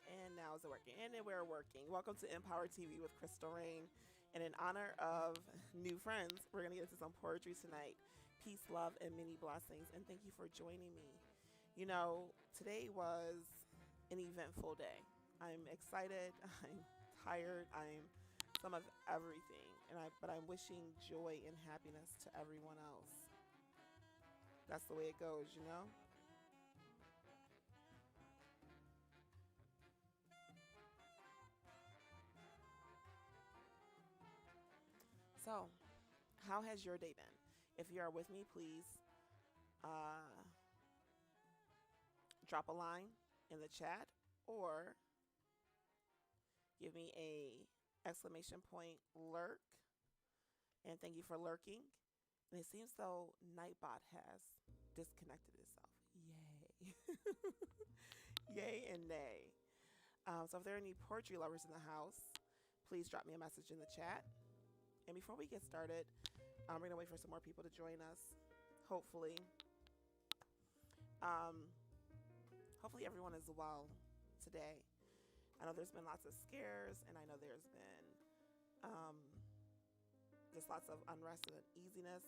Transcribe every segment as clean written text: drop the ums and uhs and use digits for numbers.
And now is it working? And then we're working. Welcome to Empower TV with Crystal Rain. And in honor of new friends, we're going to get into some poetry tonight. Peace, love, and many blessings. And thank you for joining me. You know, today was an eventful day. I'm excited. I'm tired. I'm some of everything. But I'm wishing joy and happiness to everyone else. That's the way it goes, you know? So, how has your day been? If you are with me, please uh, drop a line in the chat or give me a exclamation point lurk. And thank you for lurking. And it seems though Nightbot has disconnected itself. Yay. Yay and nay. So if there are any poetry lovers in the house, please drop me a message in the chat. And before we get started, we're going to wait for some more people to join us. Hopefully. Um, hopefully everyone is well today. I know there's been lots of scares, and I know there's been just lots of unrest and uneasiness.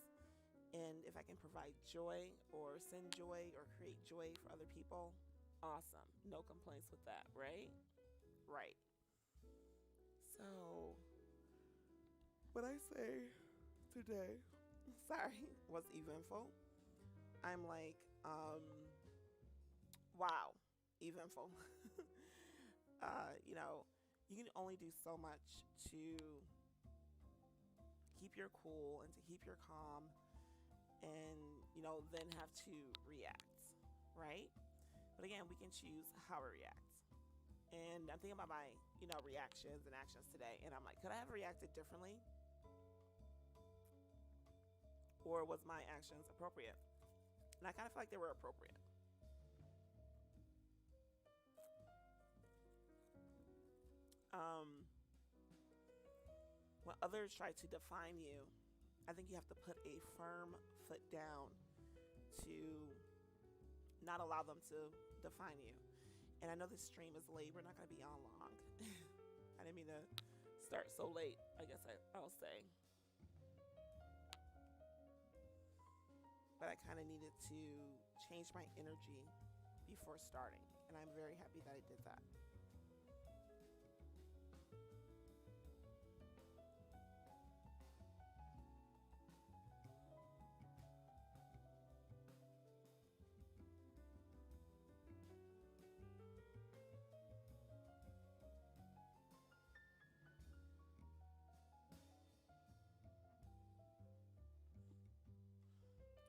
And if I can provide joy or send joy or create joy for other people, awesome. No complaints with that, right? Right. So, what I say today, sorry, was eventful. I'm like, wow, eventful. You know, you can only do so much to keep your cool and to keep your calm and, you know, then have to react, right? But again, we can choose how we react. And I'm thinking about my, you know, reactions and actions today. And I'm like, could I have reacted differently? Or was my actions appropriate? And I kind of feel like they were appropriate. Well, others try to define you, I think you have to put a firm foot down to not allow them to define you. And I know this stream is late. We're not going to be on long. I didn't mean to start so late, I guess I'll say. But I kind of needed to change my energy before starting. And I'm very happy that I did that.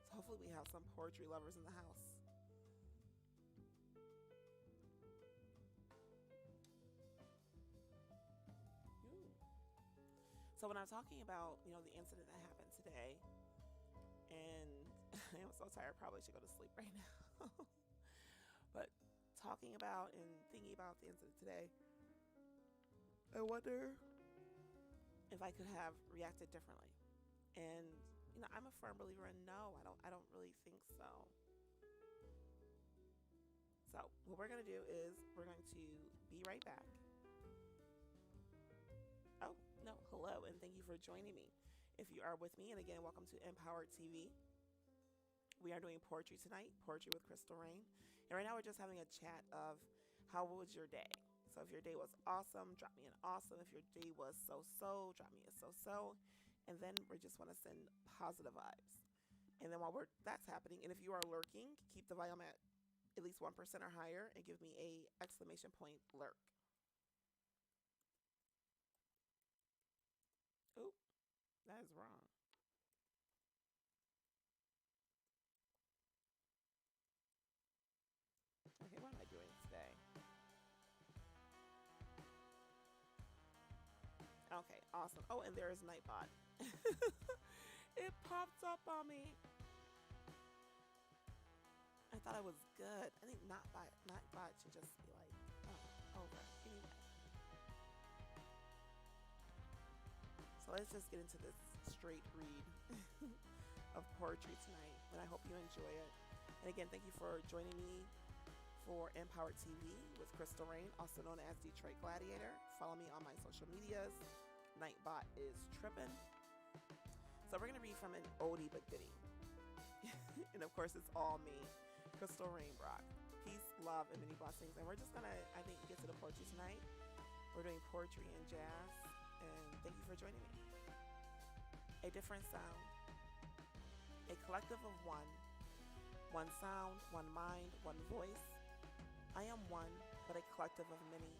So hopefully we have some poetry lovers in the house. Ooh. So when I'm talking about, the incident that happened today, and I'm so tired, probably should go to sleep right now. But talking about and thinking about the incident today, I wonder if I could have reacted differently. And I'm a firm believer in no. I don't really think so. So what we're gonna do is we're going to be right back. Oh no, hello, and thank you for joining me. If you are with me, and again, welcome to Empowered TV. We are doing poetry tonight, poetry with Crystal Rain. And right now we're just having a chat of how was your day. So if your day was awesome, drop me an awesome. If your day was so-so, drop me a so-so. And then we just want to send positive vibes. And then while that's happening, and if you are lurking, keep the volume at least 1% or higher and give me a exclamation point lurk. Oop, that is wrong. Okay, what am I doing today? Okay, awesome. Oh, and there is Nightbot. It popped up on me. I thought I was good. I think Nightbot should just be like, oh, over. Anyway. So let's just get into this straight read of poetry tonight. And I hope you enjoy it. And again, thank you for joining me for Empowered TV with Crystal Rain, also known as Detroit Gladiator. Follow me on my social medias. Nightbot is trippin'. So we're going to read from an oldie but goodie. And of course, it's all me, Crystal Rain Brock. Peace, love, and many blessings. And we're just going to, I think, get to the poetry tonight. We're doing poetry and jazz. And thank you for joining me. A different sound. A collective of one. One sound, one mind, one voice. I am one, but a collective of many.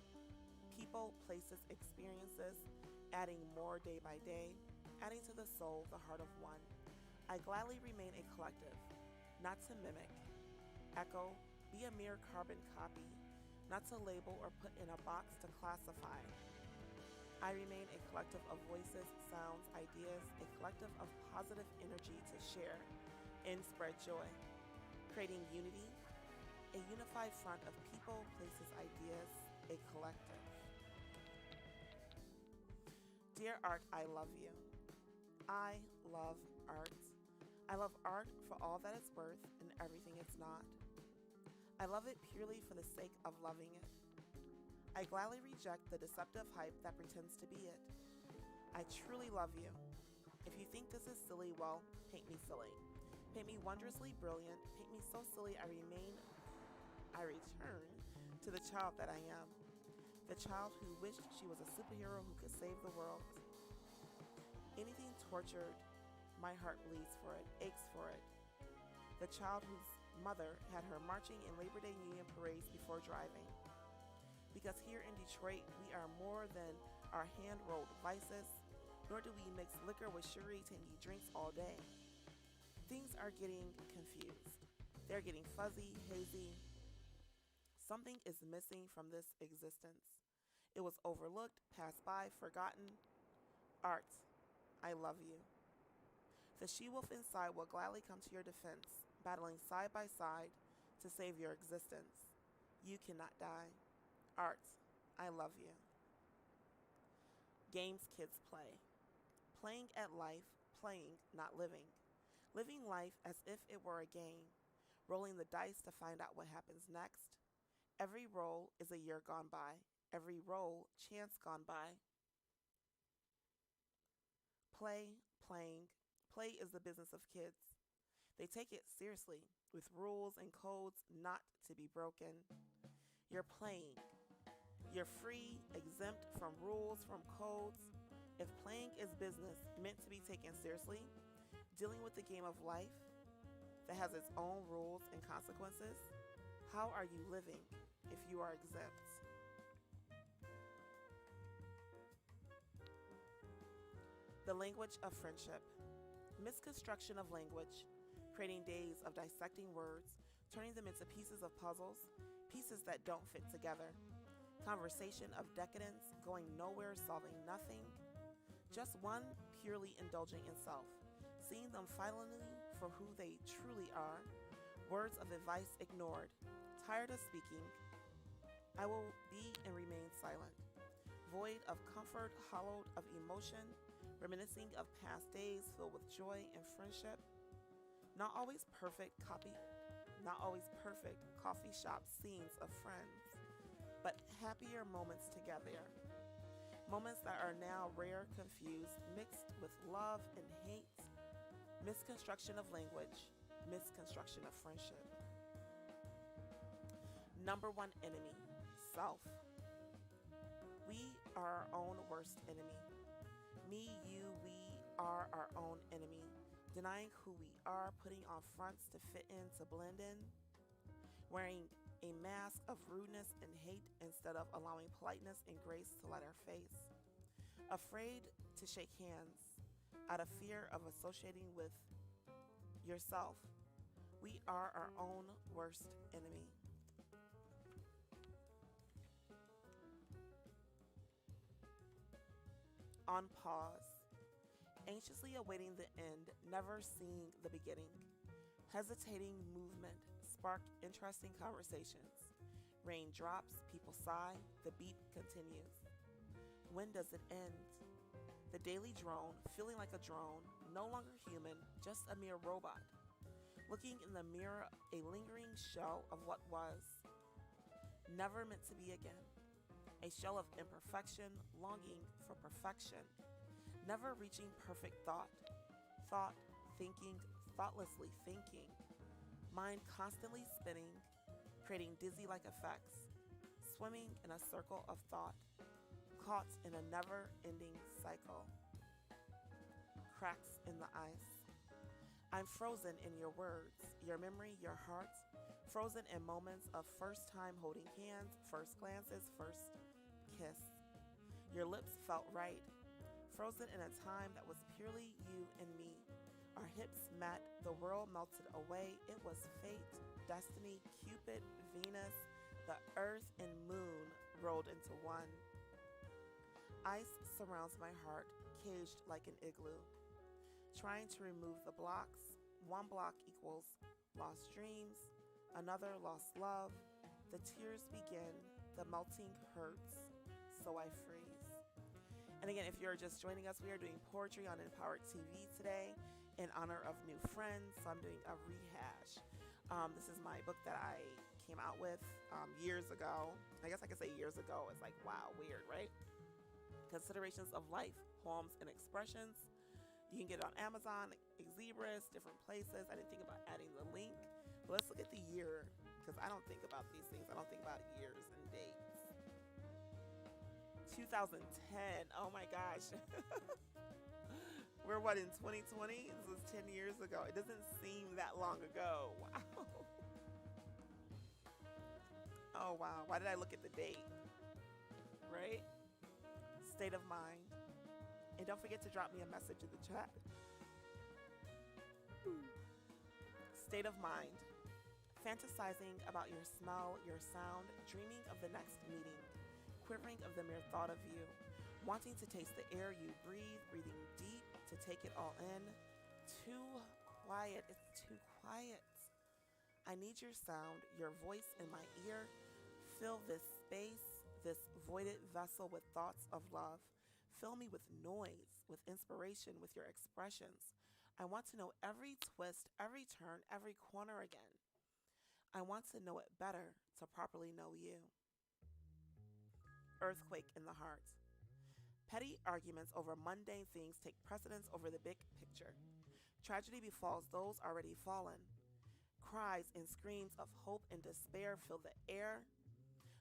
People, places, experiences, adding more day by day, adding to the soul, the heart of one. I gladly remain a collective, not to mimic, echo, be a mere carbon copy, not to label or put in a box to classify. I remain a collective of voices, sounds, ideas, a collective of positive energy to share and spread joy, creating unity, a unified front of people, places, ideas, a collective. Dear art, I love you. I love art. I love art for all that it's worth and everything it's not. I love it purely for the sake of loving it. I gladly reject the deceptive hype that pretends to be it. I truly love you. If you think this is silly, well, paint me silly. Paint me wondrously brilliant. Paint me so silly I return to the child that I am. The child who wished she was a superhero who could save the world. Anything tortured, my heart bleeds for it, aches for it. The child whose mother had her marching in Labor Day Union parades before driving. Because here in Detroit, we are more than our hand-rolled vices, nor do we mix liquor with sugary, tangy drinks all day. Things are getting confused. They're getting fuzzy, hazy. Something is missing from this existence. It was overlooked, passed by, forgotten. Art, I love you. The she-wolf inside will gladly come to your defense, battling side by side to save your existence. You cannot die. Art, I love you. Games kids play. Playing at life, playing, not living. Living life as if it were a game, rolling the dice to find out what happens next. Every roll is a year gone by, every roll, chance gone by. Play, playing. Play is the business of kids. They take it seriously, with rules and codes not to be broken. You're playing. You're free, exempt from rules, from codes. If playing is business meant to be taken seriously, dealing with the game of life that has its own rules and consequences, how are you living if you are exempt? The language of friendship. Misconstruction of language, creating days of dissecting words, turning them into pieces of puzzles, pieces that don't fit together. Conversation of decadence, going nowhere, solving nothing. Just one purely indulging in self, seeing them finally for who they truly are. Words of advice ignored. Tired of speaking, I will be and remain silent. Void of comfort, hollowed of emotion, reminiscing of past days filled with joy and friendship. Not always perfect coffee shop scenes of friends, but happier moments together. Moments that are now rare, confused, mixed with love and hate. Misconstruction of language, misconstruction of friendship. Number one enemy, self. We are our own worst enemy. Me, you, we are our own enemy. Denying who we are, putting on fronts to fit in, to blend in. Wearing a mask of rudeness and hate instead of allowing politeness and grace to light our face. Afraid to shake hands out of fear of associating with yourself. We are our own worst enemy. On pause, anxiously awaiting the end, never seeing the beginning. Hesitating movement, spark interesting conversations. Rain drops, people sigh, the beat continues. When does it end? The daily drone, feeling like a drone, no longer human, just a mere robot. Looking in the mirror, a lingering shell of what was. Never meant to be again. A shell of imperfection, longing for perfection. Never reaching perfect thought. Thought, thinking, thoughtlessly thinking. Mind constantly spinning, creating dizzy-like effects. Swimming in a circle of thought. Caught in a never-ending cycle. Cracks in the ice. I'm frozen in your words, your memory, your heart. Frozen in moments of first time holding hands, first glances, first kiss. Your lips felt right. Frozen in a time that was purely you and me. Our hips met, the world melted away. It was fate, destiny, Cupid, Venus, the earth and moon rolled into one. Ice surrounds my heart, caged like an igloo. Trying to remove the blocks. One block equals lost dreams, another lost love. The tears begin, the melting hurts, so I freeze. And again, if you're just joining us, we are doing poetry on Empowered TV today in honor of new friends. So I'm doing a rehash. This is my book that I came out with years ago. I guess I could say years ago. It's like, wow, weird, right? Considerations of Life, Poems and Expressions. You can get it on Amazon, Xebris, different places. I didn't think about adding the link. But let's look at the year, because I don't think about these things. I don't think about years and dates. 2010. Oh my gosh. We're what, in 2020? This was 10 years ago. It doesn't seem that long ago. Wow. Oh wow. Why did I look at the date? Right? State of mind. And don't forget to drop me a message in the chat. State of mind. Fantasizing about your smell, your sound, dreaming of the next meeting, quivering of the mere thought of you, wanting to taste the air you breathe, breathing deep to take it all in. Too quiet. It's too quiet. I need your sound, your voice in my ear. Fill this space, this voided vessel with thoughts of love. fill me with noise, with inspiration, with your expressions. I want to know every twist, every turn, every corner again. I want to know it better to properly know you. Earthquake in the heart. Petty arguments over mundane things take precedence over the big picture. Tragedy befalls those already fallen. Cries and screams of hope and despair fill the air.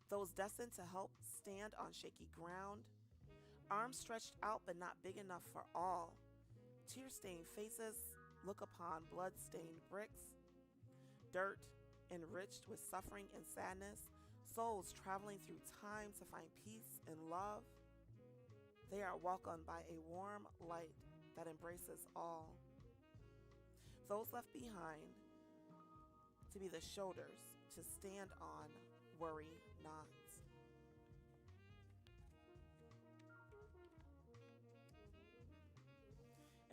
Those destined to help stand on shaky ground. Arms stretched out but not big enough for all. Tear-stained faces look upon blood-stained bricks. Dirt enriched with suffering and sadness. Souls traveling through time to find peace and love. They are welcomed by a warm light that embraces all. Those left behind to be the shoulders to stand on, worry not.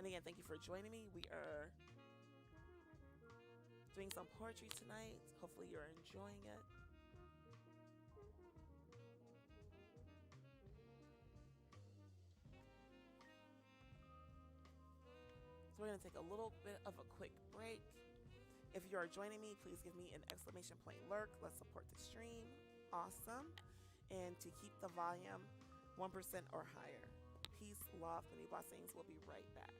And again, thank you for joining me. We are doing some poetry tonight. Hopefully you're enjoying it. So we're going to take a little bit of a quick break. If you are joining me, please give me an exclamation point lurk. Let's support the stream. Awesome. And to keep the volume 1% or higher. Peace, love, many blessings. We'll be right back.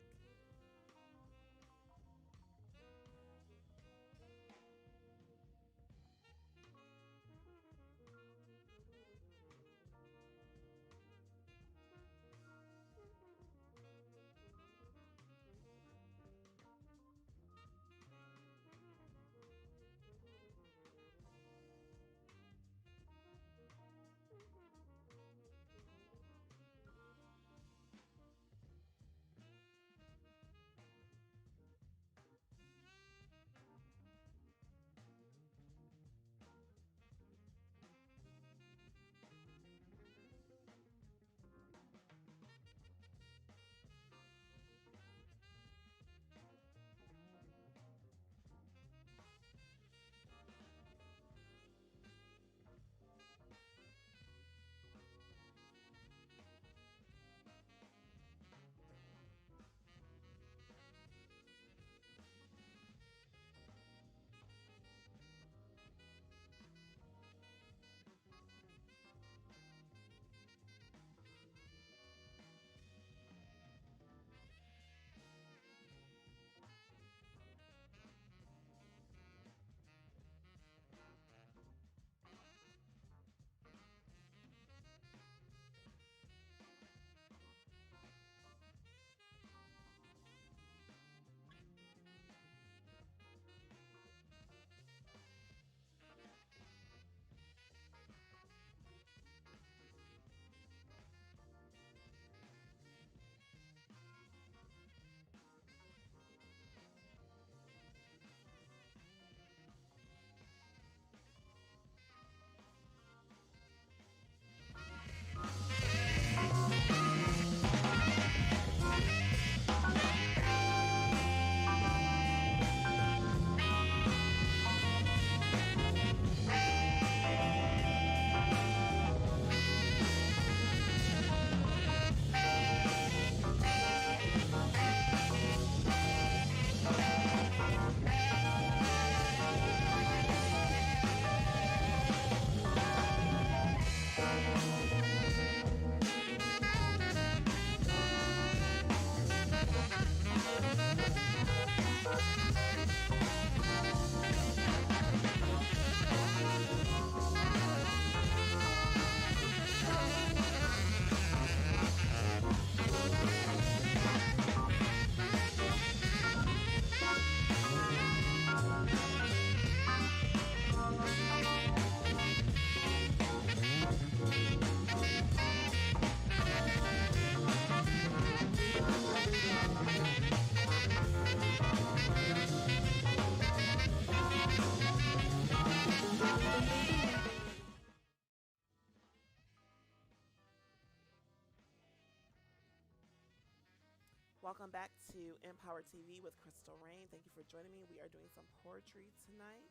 Welcome back to Empower TV with Crystal Rain. Thank you for joining me. We are doing some poetry tonight.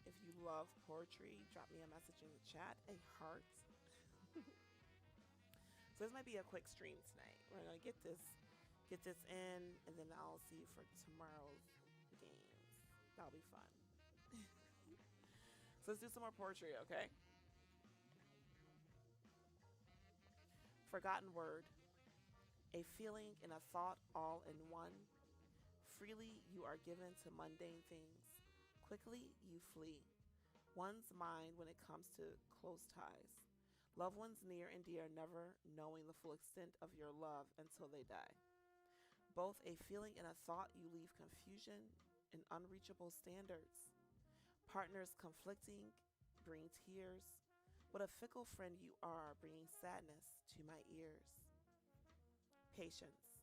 If you love poetry, drop me a message in the chat, a heart. So this might be a quick stream tonight. We're gonna get this in, and then I'll see you for tomorrow's games. That'll be fun. So let's do some more poetry, okay? Forgotten word, a feeling and a thought all in one. Freely you are given to mundane things. Quickly you flee. One's mind when it comes to close ties. Loved ones near and dear, never knowing the full extent of your love until they die. Both a feeling and a thought, you leave confusion and unreachable standards. Partners conflicting, bring tears. What a fickle friend you are, bringing sadness to my ears. Patience,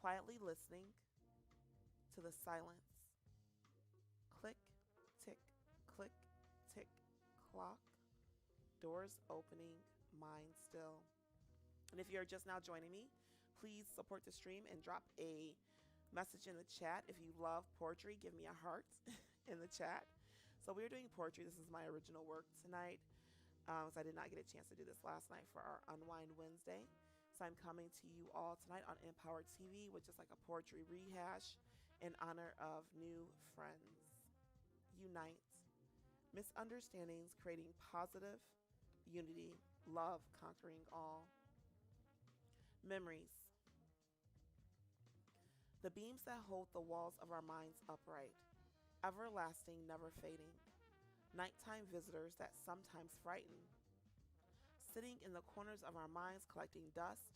quietly listening to the silence. Click, tick, click, tick, clock. Doors opening, mind still. And if you're just now joining me, please support the stream and drop a message in the chat. If you love poetry, give me a heart in the chat. So we're doing poetry. This is my original work tonight. So I did not get a chance to do this last night for our Unwind Wednesday. So I'm coming to you all tonight on Empower TV, which is like a poetry rehash in honor of new friends. Unite. Misunderstandings creating positive unity, love conquering all. Memories. The beams that hold the walls of our minds upright, everlasting, never fading. Nighttime visitors that sometimes frighten. Sitting in the corners of our minds collecting dust,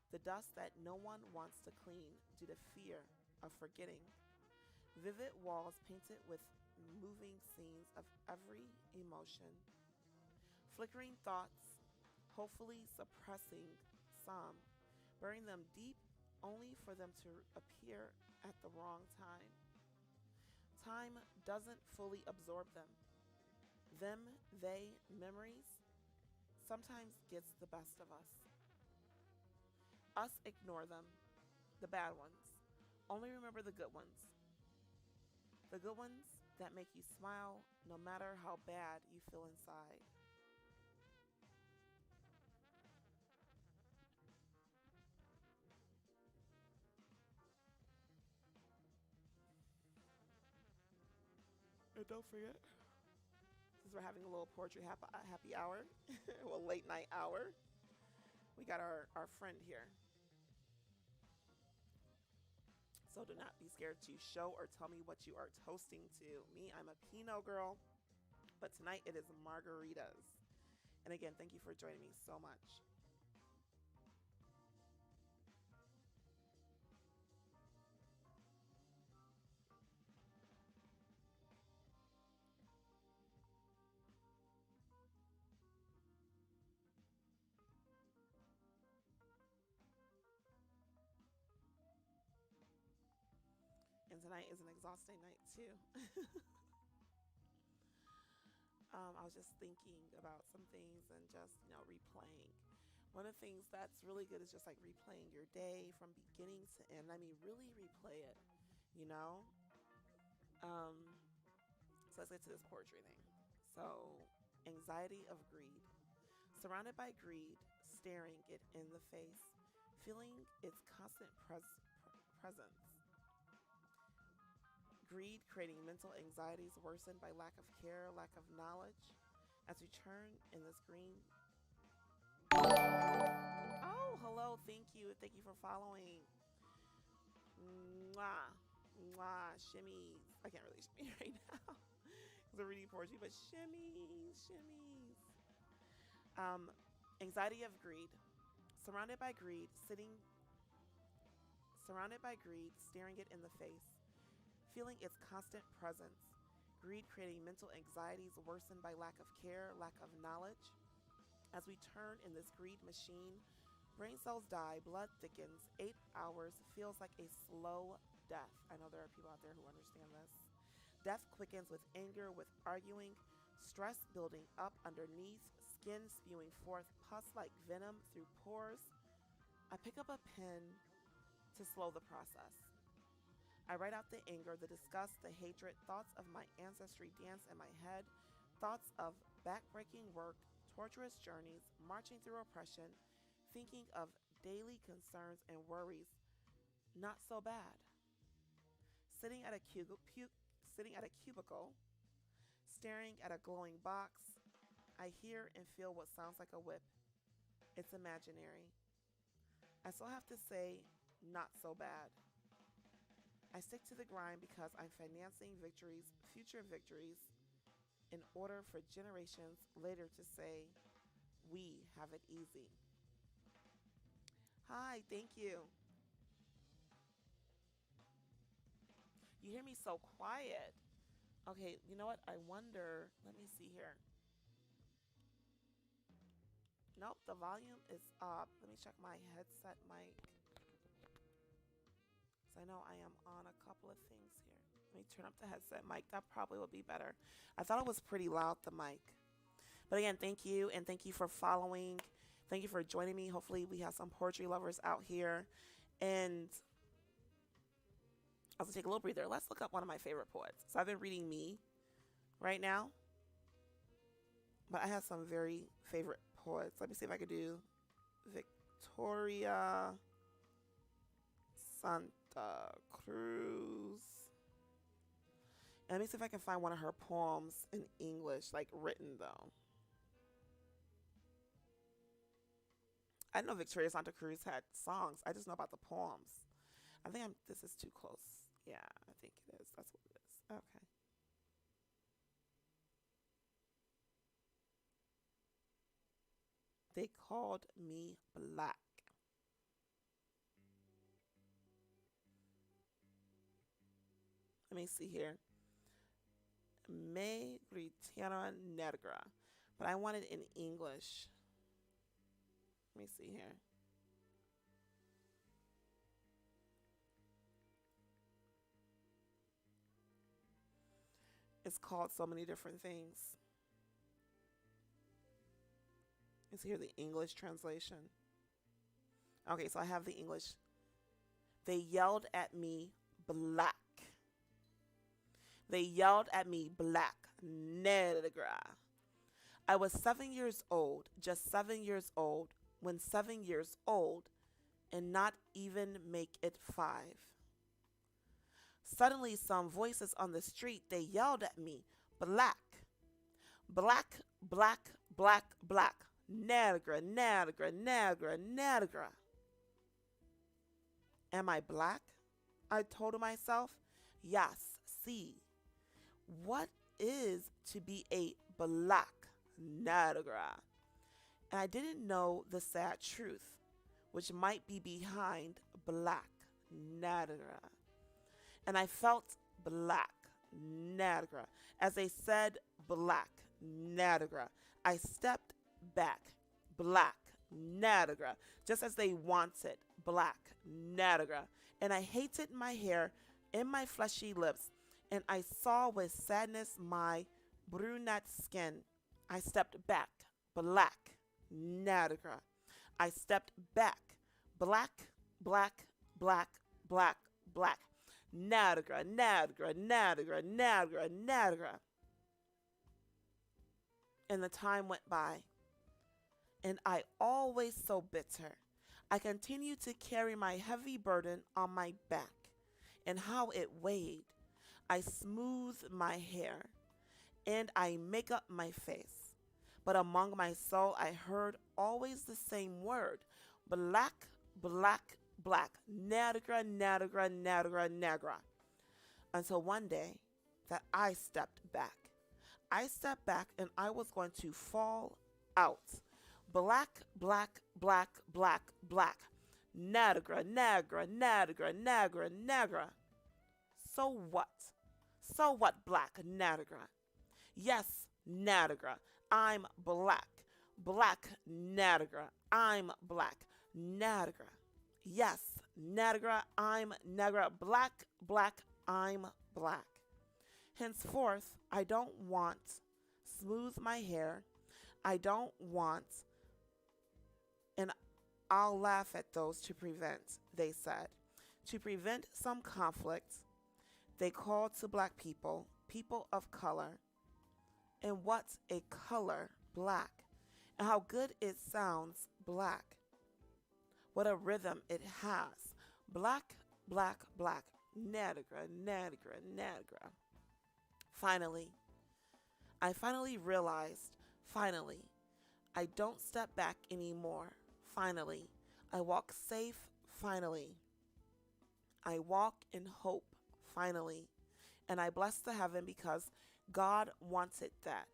the dust that no one wants to clean due to fear of forgetting. Vivid walls painted with moving scenes of every emotion. Flickering thoughts, hopefully suppressing some, burying them deep only for them to appear at the wrong time. Time doesn't fully absorb them. They, memories, sometimes gets the best of us. Us ignore them, the bad ones. Only remember the good ones. The good ones that make you smile no matter how bad you feel inside. And don't forget, since we're having a little poetry happy hour, well, late night hour, we got our friend here. So do not be scared to show or tell me what you are toasting to. Me, I'm a Pinot girl, but tonight it is margaritas. And again, thank you for joining me so much. And tonight is an exhausting night too. I was just thinking about some things and just, replaying. One of the things that's really good is just like replaying your day from beginning to end. I mean, really replay it, you know? So let's get to this poetry thing. So, anxiety of greed. Surrounded by greed, staring it in the face, feeling its constant presence. Greed creating mental anxieties worsened by lack of care, lack of knowledge. As we turn in this green. Oh, hello. Thank you. Thank you for following. Mwah. Mwah. Shimmies. I can't really shimmy right now because I'm reading poetry, but shimmies. Shimmies. Anxiety of greed. Surrounded by greed, staring it in the face. Feeling its constant presence. Greed creating mental anxieties worsened by lack of care, lack of knowledge. As we turn in this greed machine, brain cells die, blood thickens, 8 hours feels like a slow death. I know there are people out there who understand this. Death quickens with anger, with arguing, stress building up underneath, skin spewing forth pus like venom through pores. I pick up a pen to slow the process. I write out the anger, the disgust, the hatred, thoughts of my ancestry dance in my head, thoughts of backbreaking work, torturous journeys, marching through oppression, thinking of daily concerns and worries, not so bad. Sitting at a sitting at a cubicle, staring at a glowing box, I hear and feel what sounds like a whip. It's imaginary. I still have to say, not so bad. I stick to the grind because I'm financing victories, future victories, in order for generations later to say, we have it easy. Hi, thank you. You hear me so quiet. Okay, you know what? I wonder. Let me see here. Nope, the volume is up. Let me check my headset mic. So I know I am on a couple of things here. Let me turn up the headset mic. That probably would be better. I thought it was pretty loud, the mic. But again, thank you, and thank you for following. Thank you for joining me. Hopefully, we have some poetry lovers out here. And I'll take a little breather. Let's look up one of my favorite poets. So I've been reading Me right now, but I have some very favorite poets. Let me see if I could do Victoria Santa Cruz. And let me see if I can find one of her poems in English, like written though. I know Victoria Santa Cruz had songs. I just know about the poems. I think this is too close. Yeah, I think it is. That's what it is. Okay. They called me black. Let me see here. Me gritaron negra. But I want it in English. Let me see here. It's called so many different things. Let's hear the English translation. Okay, so I have the English. They yelled at me black. They yelled at me black. Negra. I was 7 years old, just 7 years old, when 7 years old, and not even make it 5. Suddenly, some voices on the street, they yelled at me, black, black, black, black, black, negra, negra, negra, negra. Am I black? I told myself, yes, see. What is to be a black negra? And I didn't know the sad truth, which might be behind black negra. And I felt black negra. As they said black negra, I stepped back, black negra, just as they wanted black negra. And I hated my hair and my fleshy lips, and I saw with sadness my brunette skin. I stepped back, black negra. I stepped back, black, black, black, black, black. Negra, negra, negra, negra, negra. And the time went by, and I always so bitter. I continued to carry my heavy burden on my back, and how it weighed. I smooth my hair, and I make up my face. But among my soul, I heard always the same word, black, black, black, negra, negra, negra, negra. Until one day that I stepped back. I stepped back and I was going to fall out. Black, black, black, black, black. Negra, negra, negra, negra, negra. So what? So what, black negra? Yes, negra. I'm black. Black negra. I'm black. Negra. Yes, negra. I'm negra. Black, black, I'm black. Henceforth, I don't want smooth my hair. I don't want, and I'll laugh at those to prevent, they said. To prevent some conflict, they called to black people, people of color. And what's a color? Black. And how good it sounds, black. What a rhythm it has. Black, black, black. Nadigra, Nadigra, Nadigra. Finally, I finally realized, finally, I don't step back anymore. Finally, I walk safe. Finally, I walk in hope. Finally, and I bless the heaven because God wanted that.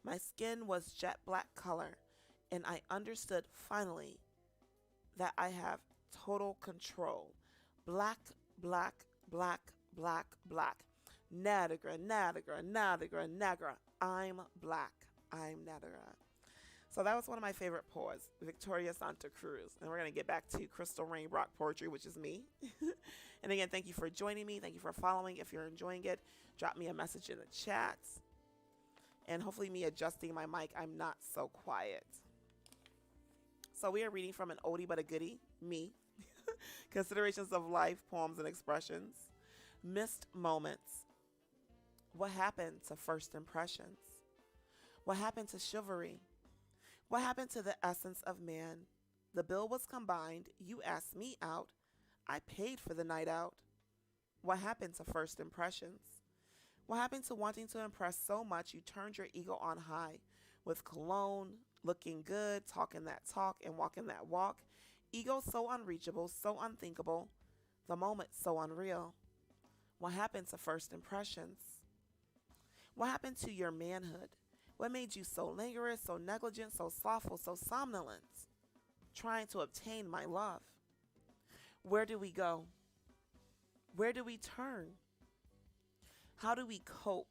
My skin was jet black color, and I understood finally that I have total control. Black, black, black, black, black. Nadigra, Nadigra, Nadigra, Nagra. I'm black. I'm Nadigra. So that was one of my favorite poets, Victoria Santa Cruz. And we're going to get back to Crystal Rain Rock Poetry, which is me. And again, thank you for joining me. Thank you for following. If you're enjoying it, drop me a message in the chat. And hopefully me adjusting my mic, I'm not so quiet. So we are reading from an oldie but a goodie, me. Considerations of life, poems, and expressions. Missed moments. What happened to first impressions? What happened to chivalry? What happened to the essence of man? The bill was combined. You asked me out. I paid for the night out. What happened to first impressions? What happened to wanting to impress so much you turned your ego on high with cologne, looking good, talking that talk, and walking that walk? Ego so unreachable, so unthinkable, the moment so unreal. What happened to first impressions? What happened to your manhood? What made you so languorous, so negligent, so slothful, so somnolent, trying to obtain my love? Where do we go? Where do we turn? How do we cope?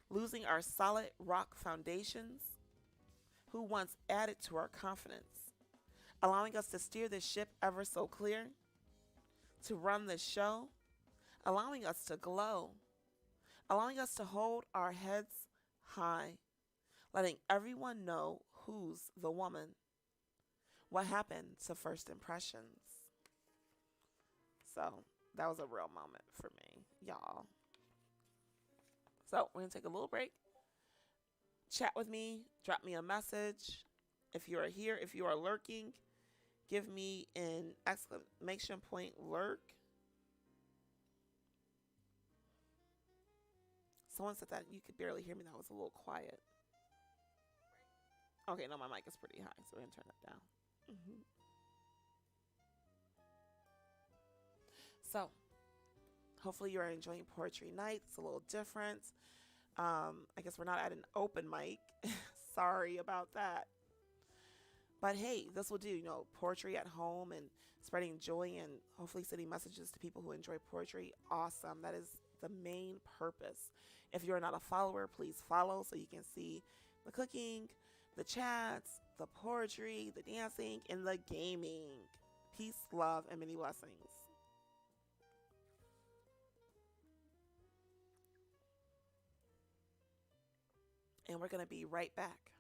Losing our solid rock foundations? Who once added to our confidence? Allowing us to steer the ship ever so clear? To run the show? Allowing us to glow? Allowing us to hold our heads high? Letting everyone know who's the woman? What happened to first impressions? So that was a real moment for me, y'all. So we're going to take a little break. Chat with me. Drop me a message. If you are here, if you are lurking, give me an exclamation point lurk. Someone said that you could barely hear me. That was a little quiet. Okay, no, my mic is pretty high, so we're going to turn that down. So, hopefully you are enjoying Poetry Night. It's a little different. I guess we're not at an open mic. Sorry about that. But hey, this will do, poetry at home and spreading joy and hopefully sending messages to people who enjoy poetry. Awesome. That is the main purpose. If you're not a follower, please follow so you can see the cooking, the chats, the poetry, the dancing, and the gaming. Peace, love, and many blessings. And we're going to be right back.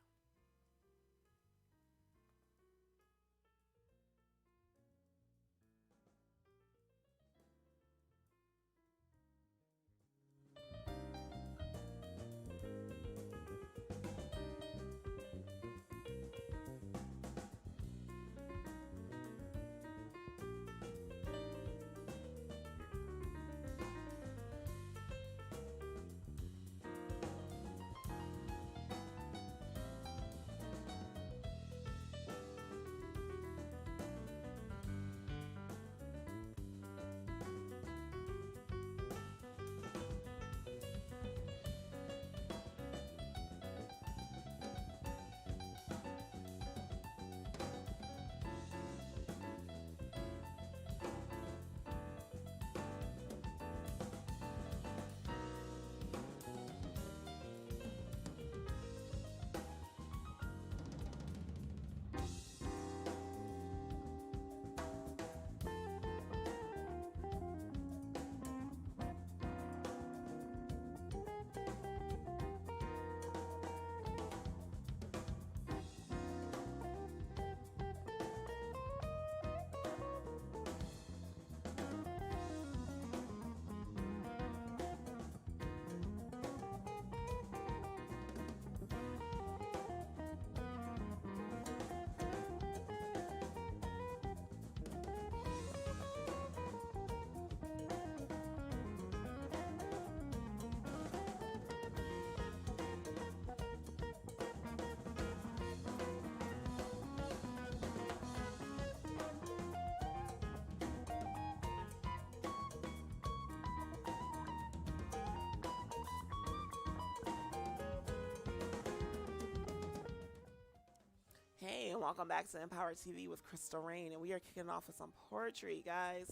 welcome back to Empower TV with Crystal Rain. And we are kicking off with some poetry, guys.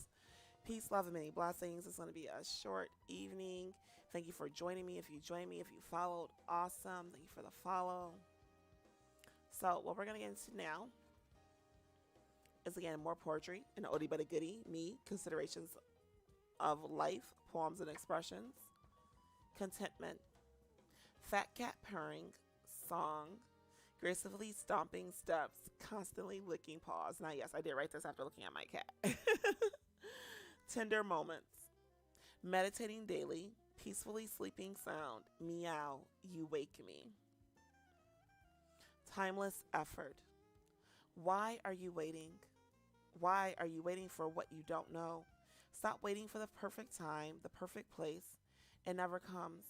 Peace, love, and many blessings. It's going to be a short evening. Thank you for joining me. If you joined me, if you followed, awesome. Thank you for the follow. So, what we're going to get into now is, again, more poetry, an oldie but a goodie, me, considerations of life, poems and expressions, contentment, fat cat purring, song, gracefully stomping steps, constantly licking paws. Now, yes, I did write this after looking at my cat. Tender moments, meditating daily, peacefully sleeping sound, meow, you wake me. Timeless effort. Why are you waiting? Why are you waiting for what you don't know? Stop waiting for the perfect time, the perfect place. It never comes.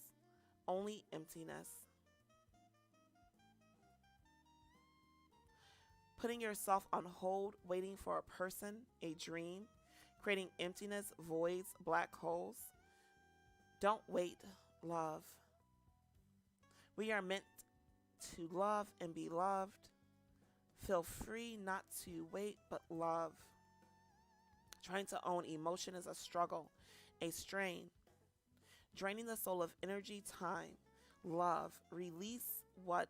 Only emptiness. Putting yourself on hold, waiting for a person, a dream, creating emptiness, voids, black holes. Don't wait, love. We are meant to love and be loved. Feel free not to wait, but love. Trying to own emotion is a struggle, a strain. Draining the soul of energy, time, love. Release what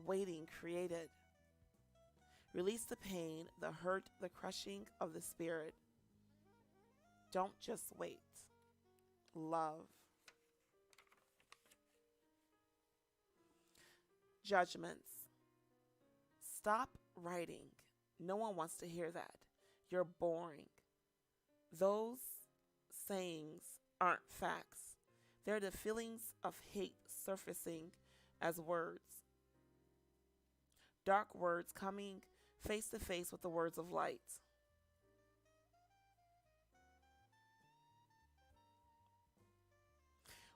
waiting created. Release the pain, the hurt, the crushing of the spirit. Don't just wait. Love. Judgments. Stop writing. No one wants to hear that. You're boring. Those sayings aren't facts. They're the feelings of hate surfacing as words. Dark words coming face to face with the words of light.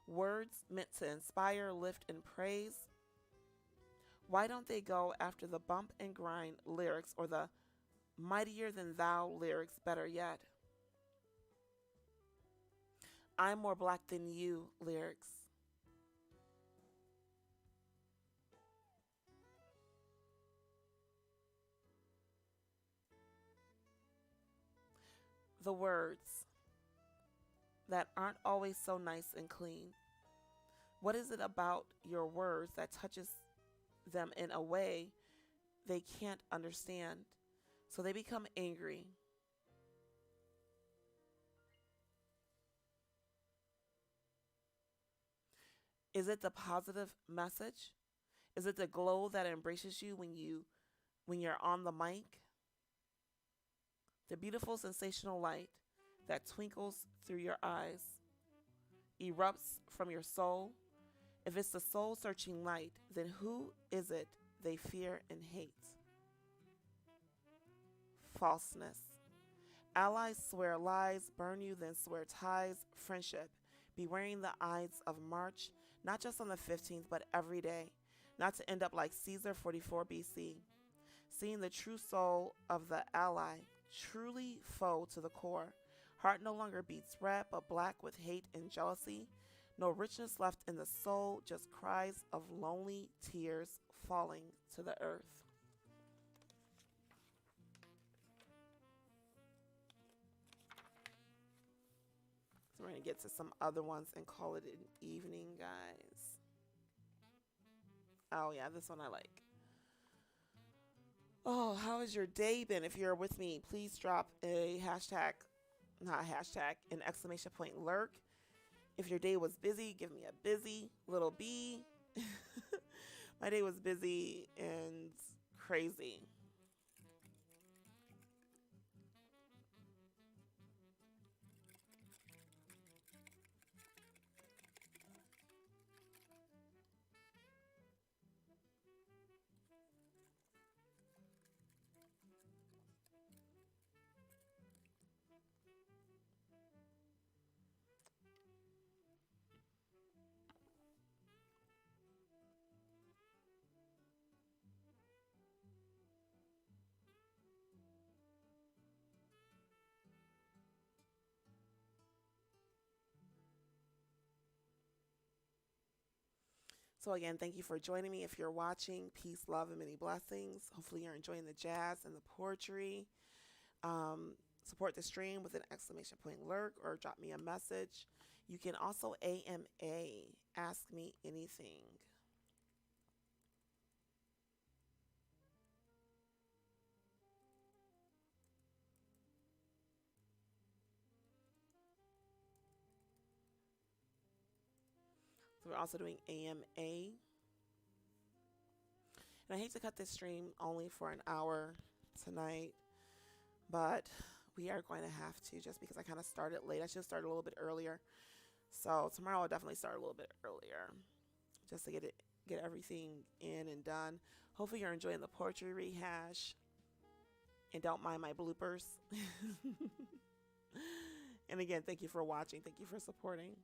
Words meant to inspire, lift, and praise. Why don't they go after the bump and grind lyrics or the mightier than thou lyrics, better yet? I'm more black than you lyrics. The words that aren't always so nice and clean. What is it about your words that touches them in a way they can't understand? So they become angry. Is it the positive message? Is it the glow that embraces you when you're on the mic? The beautiful sensational light that twinkles through your eyes, erupts from your soul. If it's the soul searching light, then who is it they fear and hate? Falseness. Allies swear lies, burn you, then swear ties. Friendship. Be wearing the Ides of March, not just on the 15th, but every day. Not to end up like Caesar 44 BC. Seeing the true soul of the ally, truly foe to the core. Heart no longer beats red, but black with hate and jealousy. No richness left in the soul, just cries of lonely tears falling to the earth. So we're going to get to some other ones and call it an evening, guys. Oh, yeah, this one I like. Oh, how has your day been? If you're with me, please drop a hashtag, not a hashtag, an exclamation point lurk. If your day was busy, give me a busy little B. My day was busy and crazy. So, again, thank you for joining me. If you're watching, peace, love, and many blessings. Hopefully, you're enjoying the jazz and the poetry. Support the stream with an exclamation point lurk or drop me a message. You can also AMA, ask me anything. So we're also doing AMA. And I hate to cut this stream only for an hour tonight, but we are going to have to, just because I kind of started late. I should have started a little bit earlier. So tomorrow I'll definitely start a little bit earlier, just to get everything in and done. Hopefully you're enjoying the poetry rehash and don't mind my bloopers. And again, thank you for watching. Thank you for supporting.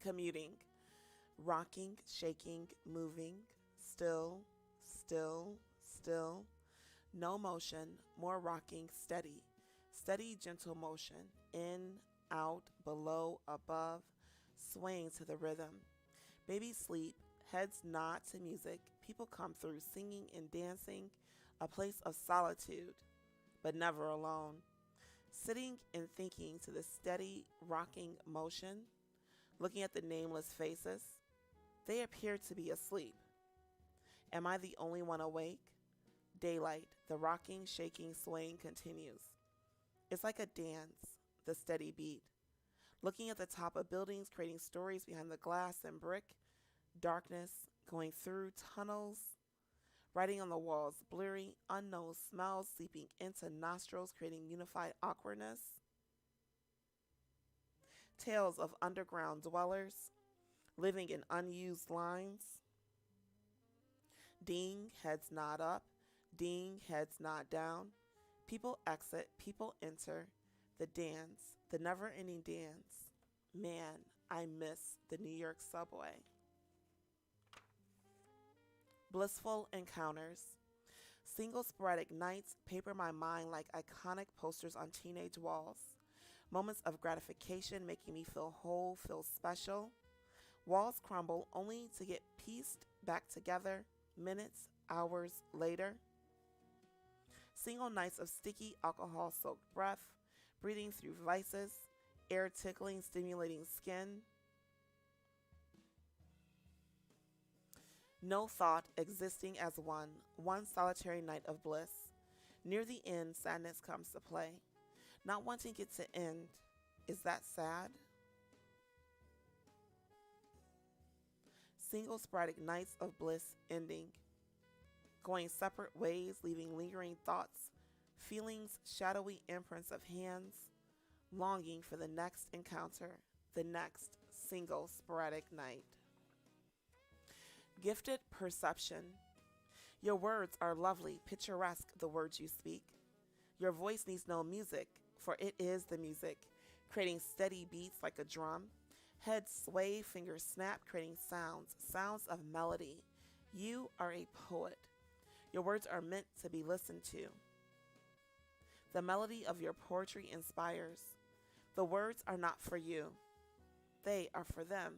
Commuting, rocking, shaking, moving, still, still, still, no motion, more rocking, steady, steady, gentle motion, in, out, below, above, swaying to the rhythm. Babies sleep, heads nod to music, people come through singing and dancing, a place of solitude, but never alone. Sitting and thinking to the steady, rocking motion, looking at the nameless faces, they appear to be asleep. Am I the only one awake? Daylight, the rocking, shaking, swaying continues. It's like a dance, the steady beat. Looking at the top of buildings, creating stories behind the glass and brick, darkness, going through tunnels, writing on the walls, blurry, unknown smells seeping into nostrils, creating unified awkwardness. Tales of underground dwellers, living in unused lines. Ding, heads nod up. Ding, heads nod down. People exit, people enter. The dance, the never-ending dance. Man, I miss the New York subway. Blissful encounters. Single sporadic nights paper my mind like iconic posters on teenage walls. Moments of gratification making me feel whole, feel special. Walls crumble only to get pieced back together minutes, hours later. Single nights of sticky alcohol-soaked breath, breathing through vices, air tickling, stimulating skin. No thought existing as one solitary night of bliss. Near the end, sadness comes to play. Not wanting it to end, is that sad? Single sporadic nights of bliss ending. Going separate ways, leaving lingering thoughts, feelings, shadowy imprints of hands, longing for the next encounter, the next single sporadic night. Gifted perception. Your words are lovely, picturesque, the words you speak. Your voice needs no music, for it is the music, creating steady beats like a drum. Heads sway, fingers snap, creating sounds, sounds of melody. You are a poet. Your words are meant to be listened to. The melody of your poetry inspires. The words are not for you. They are for them.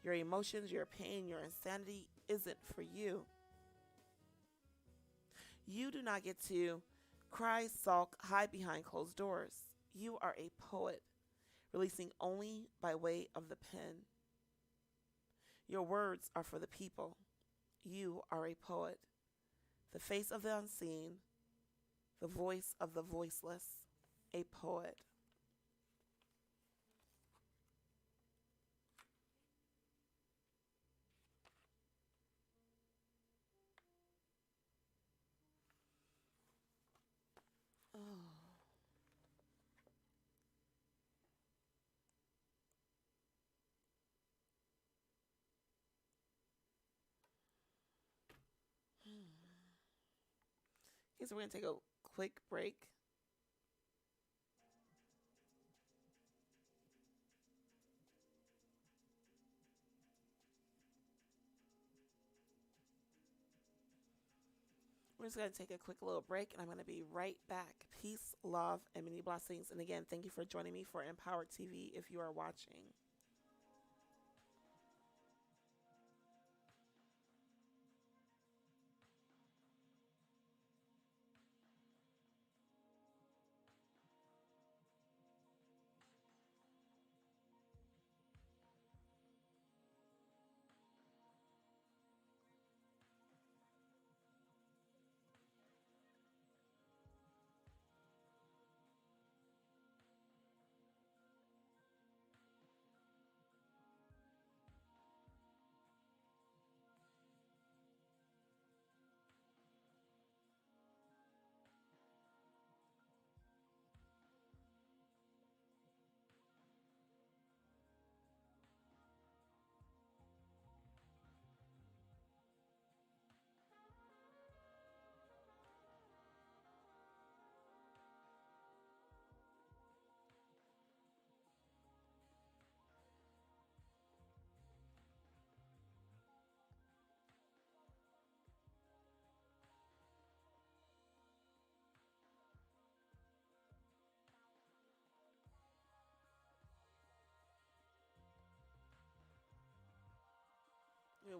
Your emotions, your pain, your insanity isn't for you. You do not get to cry, sulk, hide behind closed doors. You are a poet, releasing only by way of the pen. Your words are for the people. You are a poet, the face of the unseen, the voice of the voiceless, a poet. Oh. Okay, so we're going to take a quick break. We're just going to take a quick little break and I'm going to be right back. Peace, love, and many blessings. And again, thank you for joining me for Empowered TV if you are watching.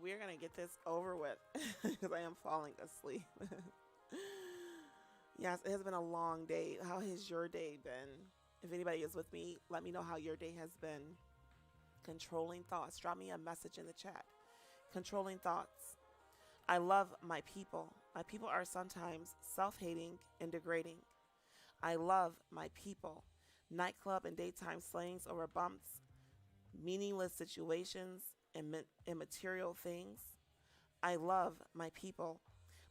We're going to get this over with because I am falling asleep. Yes, it has been a long day. How has your day been? If anybody is with me, let me know how your day has been. Controlling thoughts. Drop me a message in the chat. Controlling thoughts. I love my people. My people are sometimes self-hating and degrading. I love my people. Nightclub and daytime slayings over bumps, meaningless situations, and immaterial things. I love my people.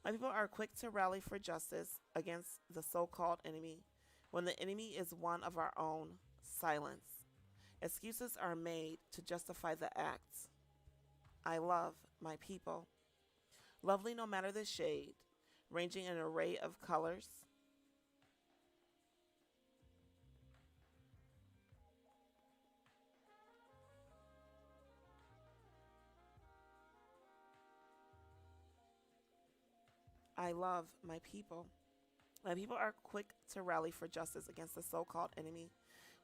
My people are quick to rally for justice against the so-called enemy. When the enemy is one of our own, silence. Excuses are made to justify the acts. I love my people. Lovely no matter the shade, ranging in an array of colors. I love my people. My people are quick to rally for justice against the so-called enemy.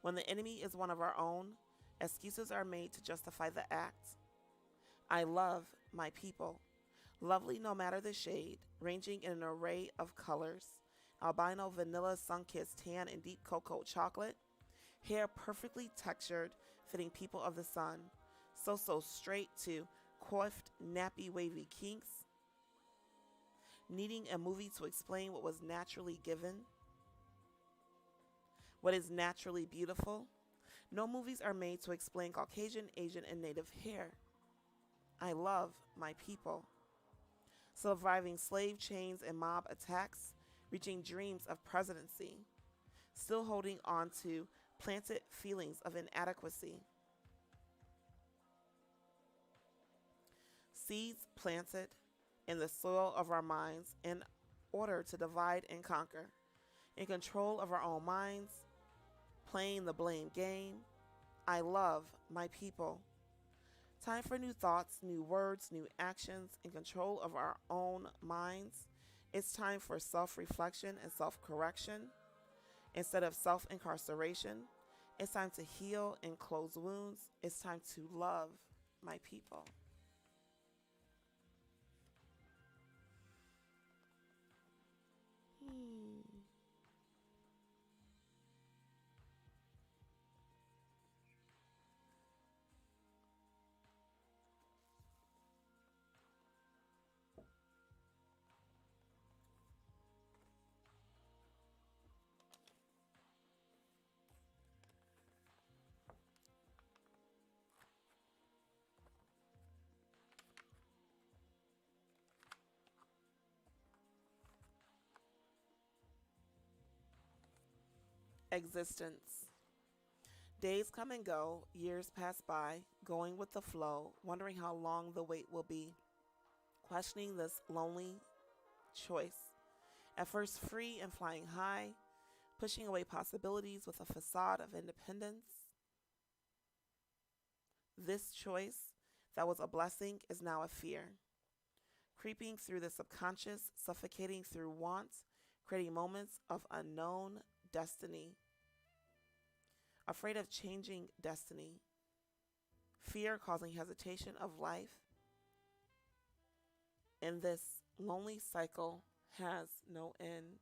When the enemy is one of our own, excuses are made to justify the act. I love my people. Lovely no matter the shade, ranging in an array of colors. Albino, vanilla, sun-kissed tan, and deep cocoa chocolate. Hair perfectly textured, fitting people of the sun. So straight to coiffed, nappy, wavy kinks. Needing a movie to explain what was naturally given. What is naturally beautiful. No movies are made to explain Caucasian, Asian, and Native hair. I love my people. Surviving slave chains and mob attacks, reaching dreams of presidency, still holding on to planted feelings of inadequacy. Seeds planted in the soil of our minds in order to divide and conquer, in control of our own minds, playing the blame game. I love my people. Time for new thoughts, new words, new actions, in control of our own minds. It's time for self-reflection and self-correction instead of self-incarceration. It's time to heal and close wounds. It's time to love my people. Existence. Days come and go, years pass by, going with the flow, wondering how long the wait will be, questioning this lonely choice. At first free and flying high, pushing away possibilities with a facade of independence. This choice that was a blessing is now a fear. creeping through the subconscious, suffocating through wants, creating moments of unknown destiny, afraid of changing destiny, fear causing hesitation of life, and this lonely cycle has no end.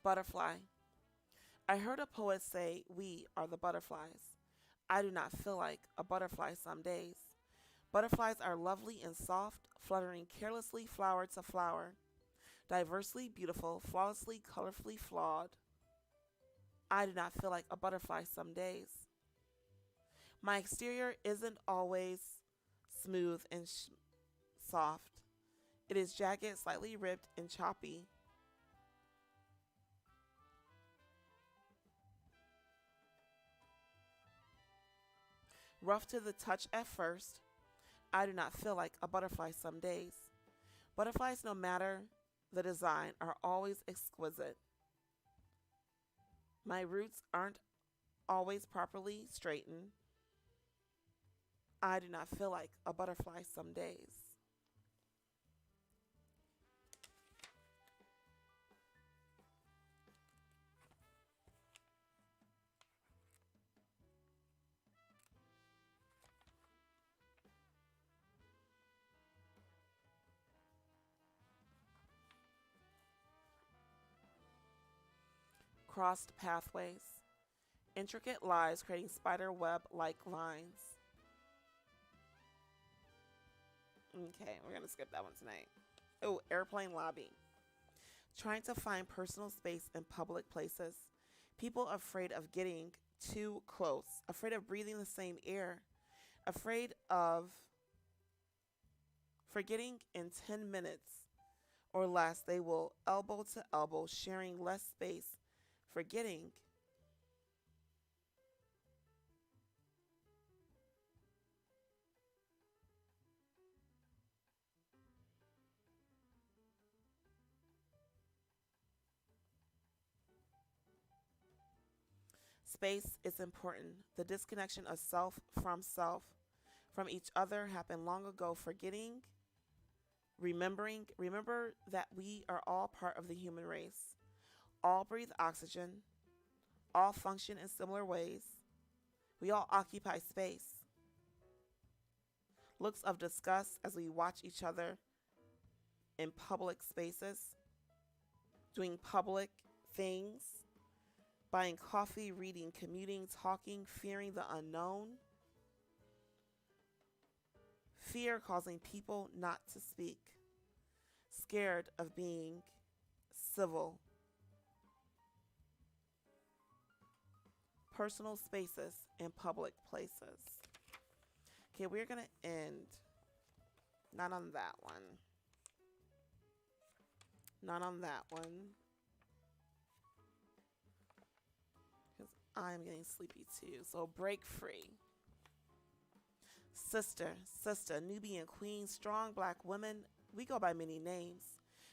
Butterfly. I heard a poet say, "We are the butterflies." I do not feel like a butterfly some days. Butterflies are lovely and soft, fluttering carelessly flower to flower, diversely beautiful, flawlessly, colorfully flawed. I do not feel like a butterfly some days. My exterior isn't always smooth and soft. It is jagged, slightly ripped, and choppy. Rough to the touch at first, I do not feel like a butterfly some days. Butterflies, no matter the design, are always exquisite. My roots aren't always properly straightened. I do not feel like a butterfly some days. Crossed pathways, intricate lies creating spider web like lines. Okay, we're going to skip that one tonight. Oh, airplane lobby. Trying to find personal space in public places. People afraid of getting too close, afraid of breathing the same air, afraid of forgetting in 10 minutes or less they will elbow to elbow, sharing less space, forgetting. Space is important. The disconnection of self, from each other happened long ago. Forgetting, remember that we are all part of the human race. All breathe oxygen, all function in similar ways. We all occupy space. Looks of disgust as we watch each other in public spaces, doing public things, buying coffee, reading, commuting, talking, fearing the unknown. Fear causing people not to speak, scared of being civil. Personal spaces and public places. Okay, we're going to end not on that one. Not on that one. Because I'm getting sleepy too. So break free. Sister, Nubian queen, strong black women. We go by many names.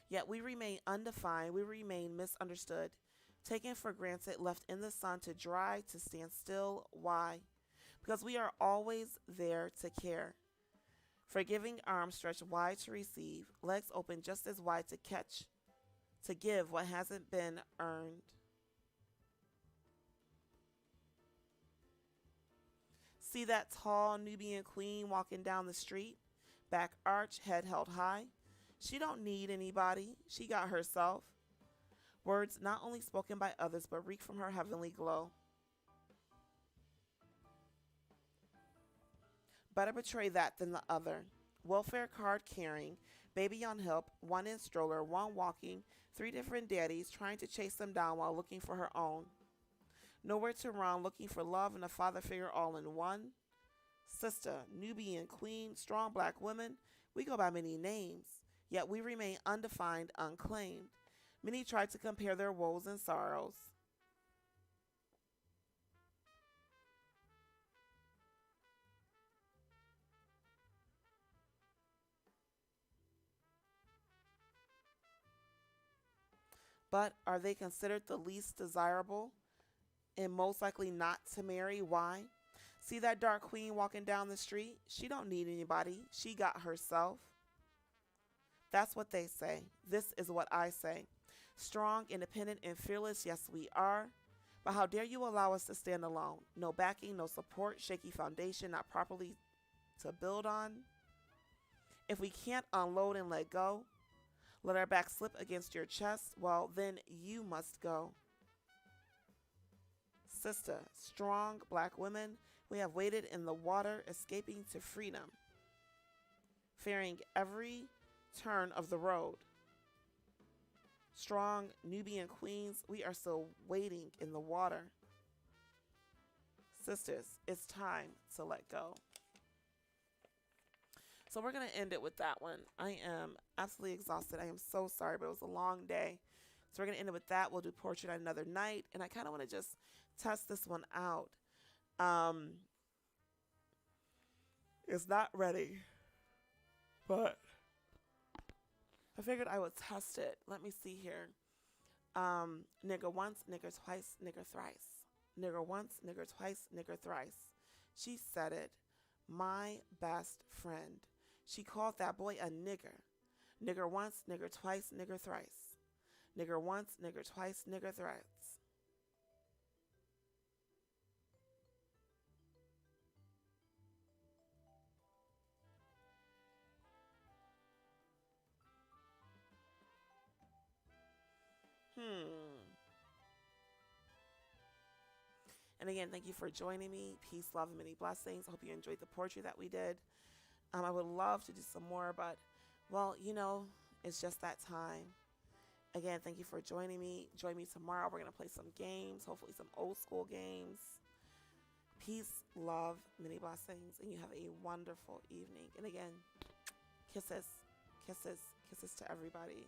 Yet we remain undefined. We remain misunderstood. Taken for granted, left in the sun to dry, to stand still. Why? Because we are always there to care. Forgiving arms stretched wide to receive, legs open just as wide to catch, to give what hasn't been earned. See that tall Nubian queen walking down the street, back arched, head held high. She don't need anybody. She got herself. Words not only spoken by others, but reek from her heavenly glow. Better betray that than the other. Welfare card carrying, baby on hip, one in stroller, one walking, three different daddies trying to chase them down while looking for her own. Nowhere to run, looking for love and a father figure all in one. Sister, Nubian queen, strong black women, we go by many names, yet we remain undefined, unclaimed. Many try to compare their woes and sorrows. But are they considered the least desirable and most likely not to marry? Why? See that dark queen walking down the street? She don't need anybody. She got herself. That's what they say. This is what I say. Strong, independent, and fearless, yes, we are. But how dare you allow us to stand alone? No backing, no support, shaky foundation, not properly to build on. If we can't unload and let go, let our back slip against your chest, well, then you must go. Sister, strong black women, we have waded in the water, escaping to freedom, fearing every turn of the road. Strong Nubian queens, we are still wading in the water. Sisters, it's time to let go. So we're going to end it with that one. I am absolutely exhausted. I am so sorry, but it was a long day. So we're going to end it with that. We'll do poetry night another night. And I kind of want to just test this one out. It's not ready, but I figured I would test it. Let me see here. Nigger once, nigger twice, nigger thrice. Nigger once, nigger twice, nigger thrice. She said it, my best friend. She called that boy a nigger. Nigger once, nigger twice, nigger thrice. Nigger once, nigger twice, nigger thrice. And again, thank you for joining me. Peace, love, and many blessings. I hope you enjoyed the poetry that we did. I would love to do some more, but, well, you know, it's just that time. Again, thank you for joining me. Join me tomorrow. We're going to play some games, hopefully some old school games. Peace, love, many blessings, and you have a wonderful evening. And again, kisses, kisses, kisses to everybody.